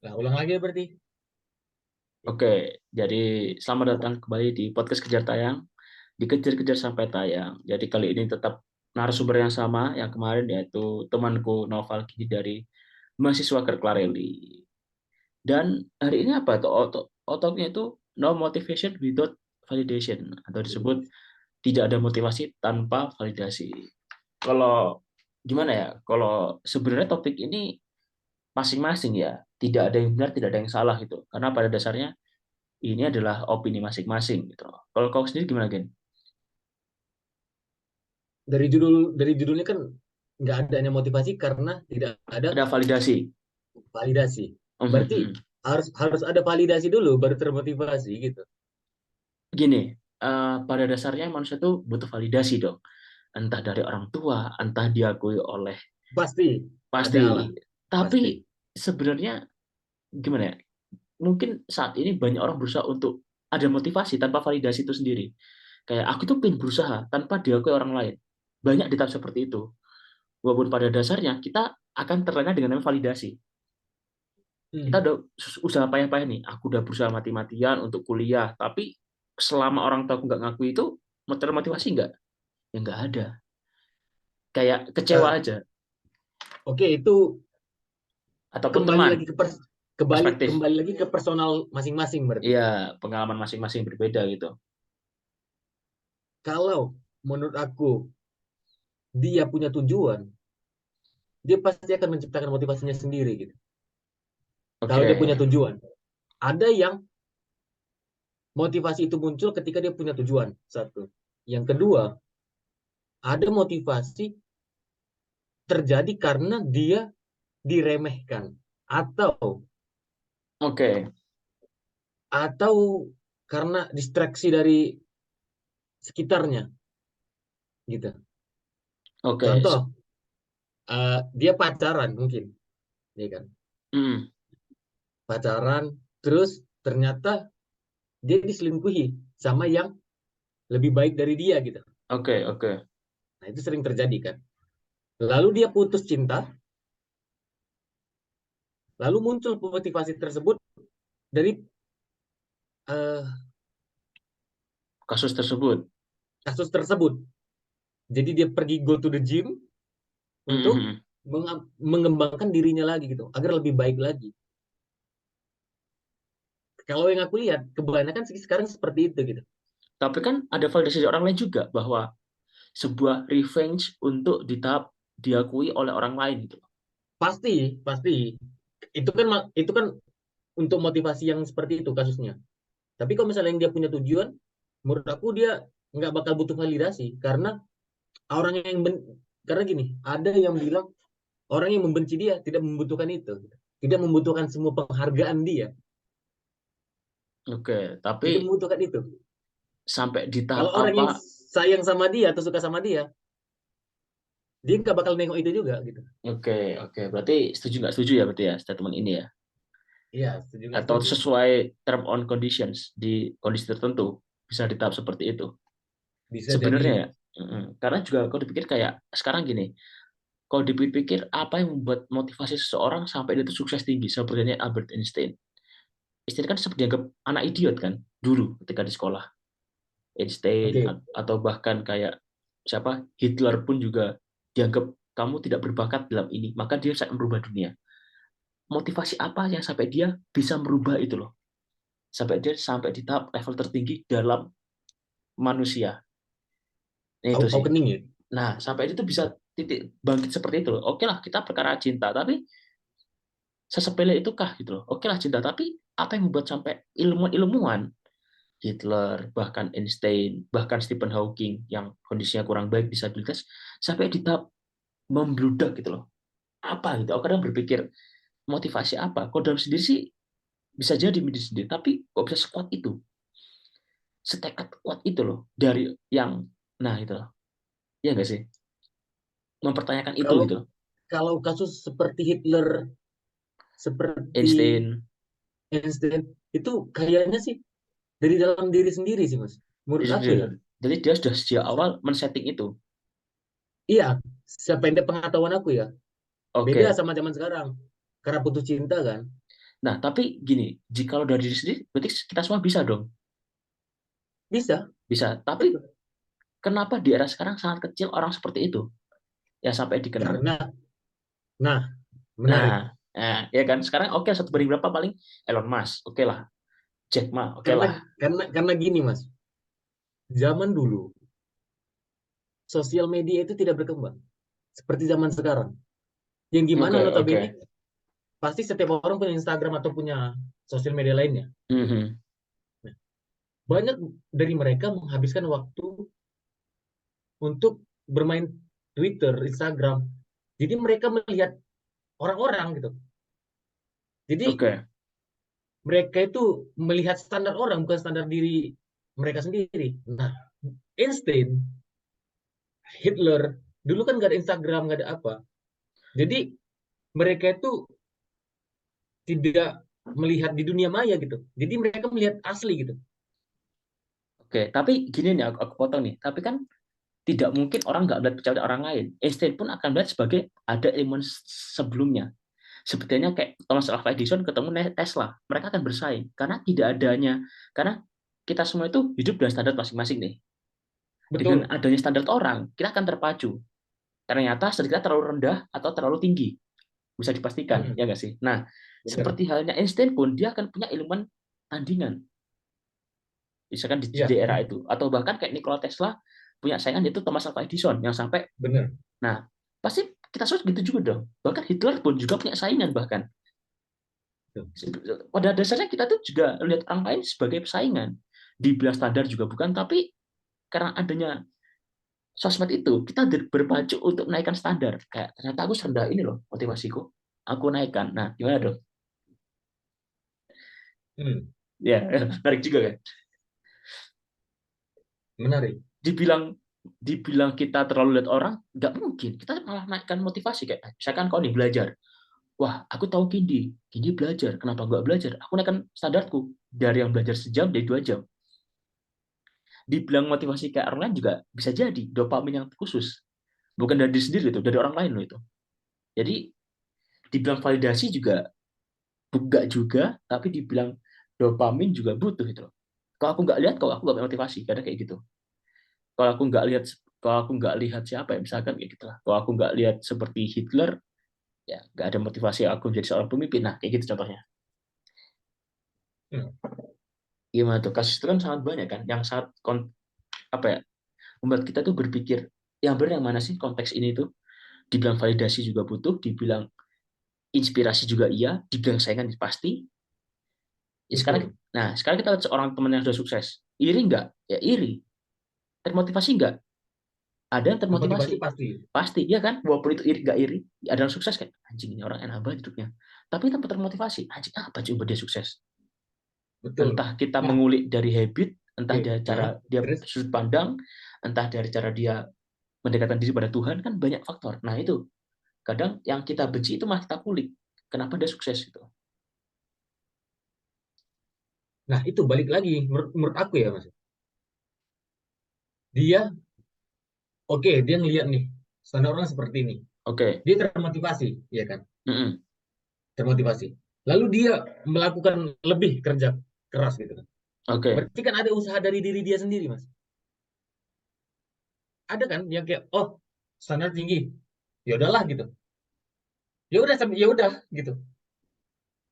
Nah, ulang lagi berarti. Oke, jadi selamat datang kembali di podcast Kejar Tayang, dikejar-kejar sampai tayang. Jadi kali ini tetap narasumber yang sama yang kemarin yaitu temanku Noval Gidi dari mahasiswa Kerklareli. Dan hari ini apa tuh otoknya itu no motivation without validation atau disebut tidak ada motivasi tanpa validasi. Kalau gimana ya? Kalau sebenarnya topik ini masing-masing ya, tidak ada yang benar, tidak ada yang salah gitu. Karena pada dasarnya ini adalah opini masing-masing gitu. Kalau kau sendiri gimana, Gen? Dari judulnya kan nggak adanya motivasi karena tidak ada Ada validasi. validasi. Berarti Mhm. harus harus ada validasi dulu baru termotivasi gitu. Gini, pada dasarnya manusia tuh butuh validasi dong. Entah dari orang tua, entah diakui oleh Pasti ada lah, pasti. pasti. Tapi sebenarnya gimana ya? Mungkin saat ini banyak orang berusaha untuk ada motivasi tanpa validasi itu sendiri. Kayak aku tuh pengen berusaha tanpa diakui orang lain. Banyak di tahap seperti itu. Walaupun pada dasarnya kita akan terlena dengan namanya validasi. Kita Hmm. udah usaha payah-payah nih, aku udah berusaha mati-matian untuk kuliah, tapi selama orang tua aku nggak ngaku itu, termotivasi nggak? Ya nggak ada. Kayak kecewa Eh, aja. oke, itu Ataupun kembali teman, lagi ke kembali perspektif. kembali lagi ke personal masing-masing berarti. Iya, pengalaman masing-masing berbeda gitu. Kalau menurut aku dia punya tujuan, dia pasti akan menciptakan motivasinya sendiri gitu. Kalau dia Oke, punya tujuan, ada yang motivasi itu muncul ketika dia punya tujuan. Satu. Yang kedua, ada motivasi terjadi karena dia diremehkan atau oke, atau karena distraksi dari sekitarnya gitu. oke. Contoh, dia pacaran mungkin, ya kan? Hmm, Pacaran terus ternyata dia diselingkuhi sama yang lebih baik dari dia gitu. oke, oke. Nah, itu sering terjadi kan. Lalu dia putus cinta, lalu muncul motivasi tersebut dari eh, Kasus tersebut. kasus tersebut. Jadi dia pergi go to the gym untuk Mhm. mengembangkan dirinya lagi gitu, agar lebih baik lagi. Kalau yang aku lihat, kebanyakan sih sekarang seperti itu gitu. Tapi kan ada validasi dari orang lain juga bahwa sebuah revenge untuk di tahap diakui oleh orang lain gitu. Pasti, pasti. Itu kan untuk motivasi yang seperti itu kasusnya. Tapi kalau misalnya yang dia punya tujuan, menurut aku dia nggak bakal butuh validasi karena orang yang karena gini, ada yang bilang orang yang membenci dia tidak membutuhkan itu, gitu. Tidak membutuhkan semua penghargaan dia, Oke, tapi tidak membutuhkan itu. sampai di tahap Kalau orang apa? yang sayang sama dia atau suka sama dia nggak bakal nengok itu juga gitu. Oke, oke. Berarti setuju nggak setuju ya berarti ya statement ini ya? Iya, setuju nggak Atau setuju. sesuai term on conditions di kondisi tertentu bisa di tahap seperti itu. Bisa Sebenarnya jadi. ya, karena juga kalau dipikir kayak sekarang gini, kalau dipikir apa yang membuat motivasi seseorang sampai dia itu sukses tinggi seperti Albert Einstein. Einstein kan sempat dianggap anak idiot kan dulu ketika di sekolah. Einstein Oke. atau bahkan kayak siapa Hitler pun juga dianggap kamu tidak berbakat dalam ini, maka dia bisa merubah dunia. Motivasi apa yang sampai dia bisa merubah itu loh, sampai dia sampai di tahap level tertinggi dalam manusia. Nah, itu sih. Awakening ya. Nah, sampai itu bisa titik bangkit seperti itu loh. Oke lah, kita perkara cinta, tapi sesepele itukah gitu loh. Oke lah cinta, tapi apa yang membuat sampai ilmuwan-ilmuwan Hitler, bahkan Einstein, bahkan Stephen Hawking yang kondisinya kurang baik disabilitas sampai di tahap membludak gitu loh. Apa gitu? Aku kadang berpikir motivasi apa? Kalau dalam sendiri sih bisa jadi diri sendiri, tapi kok bisa sekuat itu, setekad kuat itu loh dari yang, nah itu loh, ya nggak sih? Mempertanyakan itu Kalau gitu. kalau kasus seperti Hitler, seperti Einstein, Einstein, itu kayaknya sih dari dalam diri sendiri sih Mas. Menurut aku ya. jadi dia sudah sejak awal men-setting itu. Iya, sependek pengetahuan aku ya. Beda Oke, sama zaman sekarang. Karena putus cinta kan. Nah, tapi gini, jika dari diri sendiri, berarti kita semua bisa dong. Bisa, Bisa. Tapi betul. kenapa di era sekarang sangat kecil orang seperti itu yang sampai dikenal? Karena, nah, Nah, menarik. ya kan sekarang oke, satu banding berapa paling Elon Musk, oke lah, Jack Ma, oke Karena lah. karena gini Mas, zaman dulu sosial media itu tidak berkembang seperti zaman sekarang. Yang gimana Oke, oke. notabene pasti setiap orang punya Instagram atau punya sosial media lainnya. Mhm. Nah, banyak dari mereka menghabiskan waktu untuk bermain Twitter, Instagram. Jadi mereka melihat orang-orang gitu. Jadi Oke, mereka itu melihat standar orang bukan standar diri mereka sendiri. Nah, Einstein, Hitler, dulu kan nggak ada Instagram, nggak ada apa. Jadi mereka itu tidak melihat di dunia maya gitu. Jadi mereka melihat asli gitu. oke. Tapi gini nih, aku potong nih. Tapi kan tidak mungkin orang nggak melihat pencapaian orang lain. Einstein pun akan melihat sebagai ada ilmuwan sebelumnya. Sebetulnya kayak Thomas Alva Edison ketemu Tesla, mereka akan bersaing karena tidak adanya, karena kita semua itu hidup dengan standar masing-masing nih. Dengan Betul. adanya standar orang, kita akan terpacu. Ternyata standar kita terlalu rendah atau terlalu tinggi, bisa dipastikan, Hmm, ya nggak sih? Nah, benar. seperti halnya Einstein pun, dia akan punya ilmuwan tandingan, misalkan di Ya, era itu. Atau bahkan kayak Nikola Tesla punya saingan yaitu Thomas Alva Edison, yang sampai, benar. nah, pasti kita semua gitu juga dong. Bahkan Hitler pun juga punya saingan bahkan. Betul. Pada dasarnya kita tuh juga lihat orang lain sebagai persaingan. Dibilang standar juga bukan, tapi karena adanya sosmed itu, kita berpacu untuk menaikkan standar. Kayak ternyata aku rendah ini loh motivasiku, aku naikkan. Nah, gimana dong? Hmm, Ya, menarik juga kan. menarik. Dibilang dibilang kita terlalu lihat orang, nggak mungkin. Kita malah naikkan motivasi kayak misalkan kau nih belajar. Wah, aku tahu Kindi belajar. Kenapa nggak belajar? Aku naikkan standarku dari yang belajar sejam jadi 2 jam. Dibilang motivasi kayak orang lain juga bisa jadi dopamin yang khusus, bukan dari diri sendiri itu, dari orang lain loh itu. Jadi dibilang validasi juga enggak juga, tapi dibilang dopamin juga butuh itu loh. Kalau aku nggak lihat, kalau aku nggak motivasi, kadang kayak gitu. Kalau aku nggak lihat, kalau aku nggak lihat siapa ya, misalkan kayak gitulah. Kalau aku nggak lihat seperti Hitler, ya nggak ada motivasi aku menjadi seorang pemimpin. Nah, kayak gitu contohnya. Hmm. Gimana tuh? Kasus itu kan sangat banyak kan, yang sangat apa ya, membuat kita tuh berpikir yang benar yang mana sih konteks ini tuh. Dibilang validasi juga butuh, dibilang inspirasi juga iya, dibilang saingan pasti. Ya sekarang, Betul. nah sekarang kita lihat seorang teman yang sudah sukses, iri nggak? Ya iri. Termotivasi nggak? Ada yang termotivasi, Motivasi pasti. pasti ya kan, walaupun itu iri nggak iri, ada yang sukses kayak anjing ini orang enak banget hidupnya, tapi tanpa termotivasi, anjing apa coba dia sukses. Betul. Entah kita Nah, mengulik dari habit, entah oke. dari cara Nah, dia terus sudut pandang, entah dari cara dia mendekatkan diri pada Tuhan, kan banyak faktor. Nah itu kadang yang kita benci itu malah kita kulik, kenapa dia sukses gitu. nah itu balik lagi menurut aku ya Mas. Dia oke, dia ngelihat nih standar orang seperti ini. Oke. Dia termotivasi, ya kan? Mm-mm. Termotivasi. Lalu dia melakukan lebih kerja keras gitu kan. Oke. Berarti kan ada usaha dari diri dia sendiri, Mas. Ada kan yang kayak oh, standar tinggi. Ya udahlah gitu. Ya udah ya udah gitu.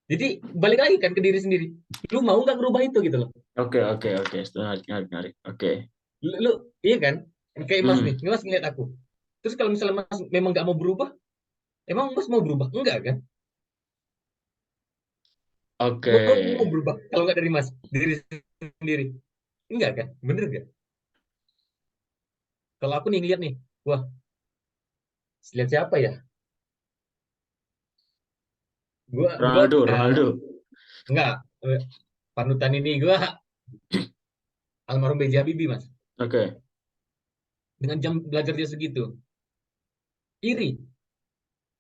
Jadi balik lagi kan ke diri sendiri. Lu mau nggak merubah itu gitu loh. Oke, oke, oke. Menarik, menarik, menarik. Oke. Lu iya kan? Kayak Mas nih, Hmm. Mas ngeliat aku. Terus kalau misalnya Mas memang nggak mau berubah, emang Mas mau berubah? Enggak kan? Oke. Mau berubah kalau nggak dari Mas, diri sendiri. Enggak kan? Bener nggak? Kalau aku nih ngeliat nih, wah, lihat siapa ya? Gua Ronaldo, Ronaldo. enggak panutan ini gua almarhum B.J. Habibie, Mas. Oke. Dengan jam belajar dia segitu. Iri.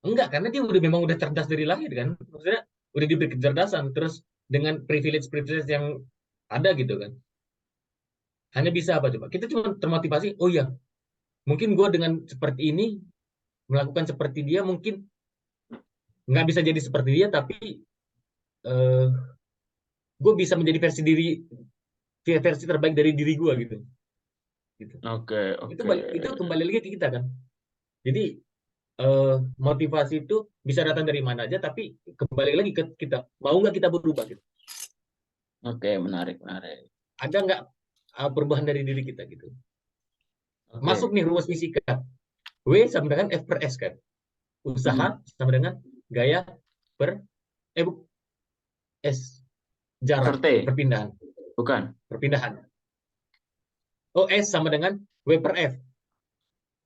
Enggak, karena dia udah memang udah cerdas dari lahir kan. Maksudnya udah diberi kecerdasan terus dengan privilege-privilege yang ada gitu kan. Hanya bisa apa coba? Kita cuma termotivasi, oh iya, mungkin gue dengan seperti ini melakukan seperti dia mungkin nggak bisa jadi seperti dia tapi eh gue bisa menjadi versi terbaik dari diri gue gitu. Gitu. Oke, Itu oke. itu kembali lagi ke kita kan. Jadi motivasi itu bisa datang dari mana aja, tapi kembali lagi ke kita. Mau nggak kita berubah gitu? Oke, menarik, menarik. Ada nggak perubahan dari diri kita gitu? Masuk Oke, nih rumus fisika. W sama dengan F per S kan. Usaha mm-mm. sama dengan gaya per S, jarak, Verte, perpindahan. bukan? Perpindahan. Oh, S sama dengan W per F.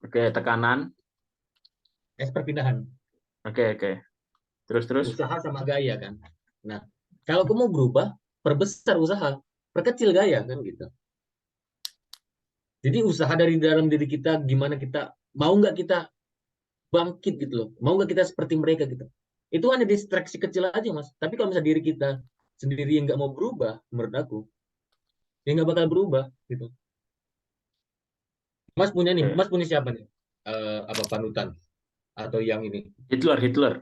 Oke, tekanan. S perpindahan. Oke, oke. Terus, terus. Usaha sama gaya kan. Nah, kalau kamu mau berubah, perbesar usaha, perkecil gaya kan gitu. Jadi usaha dari dalam diri kita, gimana kita, mau nggak kita bangkit gitu loh. Mau nggak kita seperti mereka gitu. Itu hanya distraksi kecil aja mas. Tapi kalau misalnya diri kita sendiri yang nggak mau berubah, menurut aku, ya nggak bakal berubah gitu. Mas punya nih, Oke. mas punya siapa nih? Apa panutan atau yang ini? Hitler, Hitler.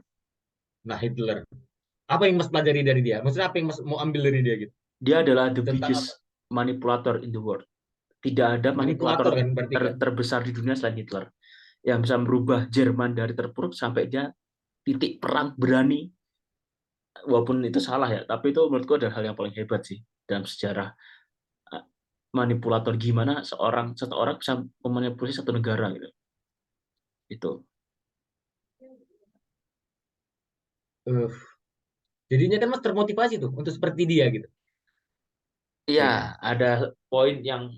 Nah, Hitler. Apa yang mas pelajari dari dia? Maksudnya apa yang mas mau ambil dari dia gitu? Dia adalah the Tentang apa? biggest manipulator in the world. Tidak ada Manipulator manipulator kan berarti kan? terbesar di dunia selain Hitler. Yang bisa merubah Jerman dari terpuruk sampai dia titik perang berani. Walaupun itu salah ya, tapi itu menurutku adalah hal yang paling hebat sih dalam sejarah manipulator, gimana seorang bisa memanipulasi satu negara gitu. Itu. Uh, jadinya kan mas termotivasi tuh untuk seperti dia gitu. Iya, Iya kan? ada poin yang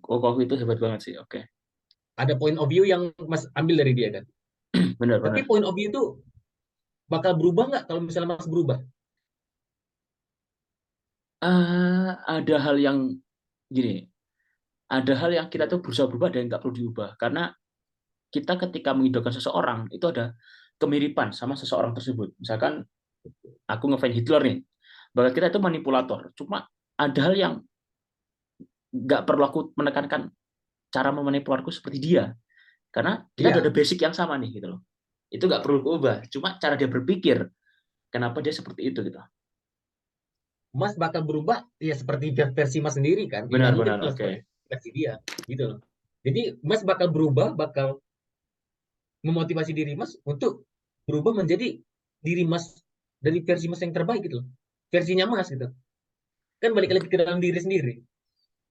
Kokoku itu hebat banget sih. Oke. Ada point of view yang mas ambil dari dia kan. Tapi Benar-benar. point of view itu bakal berubah nggak kalau misalnya mas berubah? Ada hal yang gini, ada hal yang kita tuh berusaha berubah dan nggak perlu diubah karena kita ketika mengidolakan seseorang itu ada kemiripan sama seseorang tersebut. Misalkan aku ngefans Hitler nih, bahkan kita itu manipulator. Cuma ada hal yang nggak perlu aku menekankan cara memanipulatorku seperti dia, karena kita udah ada Iya, basic yang sama nih gitu loh. Itu nggak perlu diubah. Cuma cara dia berpikir, kenapa dia seperti itu gitu. mas bakal berubah ya seperti versi mas sendiri kan. Ya nggak mungkin Benar-benar lah oke. seperti versi dia gitu loh. Jadi mas bakal berubah, bakal memotivasi diri mas untuk berubah menjadi diri mas dari versi mas yang terbaik gitu loh. Versinya mas gitu. Kan balik lagi ke dalam diri sendiri.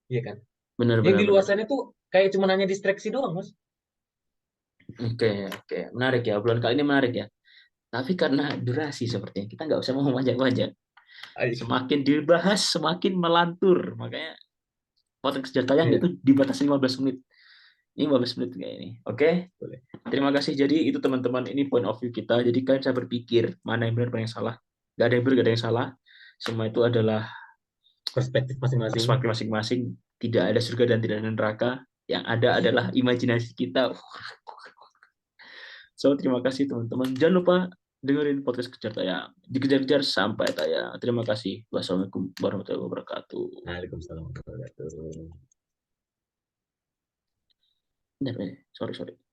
Iya kan? Yang Benar-benar di luar benar. sana tuh kayak cuma hanya distraksi doang mas. Oke, oke. Menarik ya. Bulan kali ini menarik ya. Tapi karena durasi sepertinya kita nggak usah mau panjang-panjang. Ay, Semakin dibahas, semakin melantur. Makanya podcast kejar tayang iya, itu dibatasi 15 menit. Ini 15 menit kayak ini. Oke. boleh. Terima kasih. Jadi itu teman-teman, ini point of view kita. Jadi kalian bisa berpikir mana yang benar, mana yang salah. Gak ada yang benar, gak ada yang salah. Semua itu adalah Perspektif masing-masing. perspektif masing-masing. Tidak ada surga dan tidak ada neraka. Yang ada adalah imajinasi kita. So, terima kasih teman-teman. Jangan lupa dengerin podcast Kejar Tayang. Dikejar-kejar sampai tayang. Terima kasih. Wassalamualaikum warahmatullahi wabarakatuh. Waalaikumsalam warahmatullahi wabarakatuh. Bentar, sorry, sorry.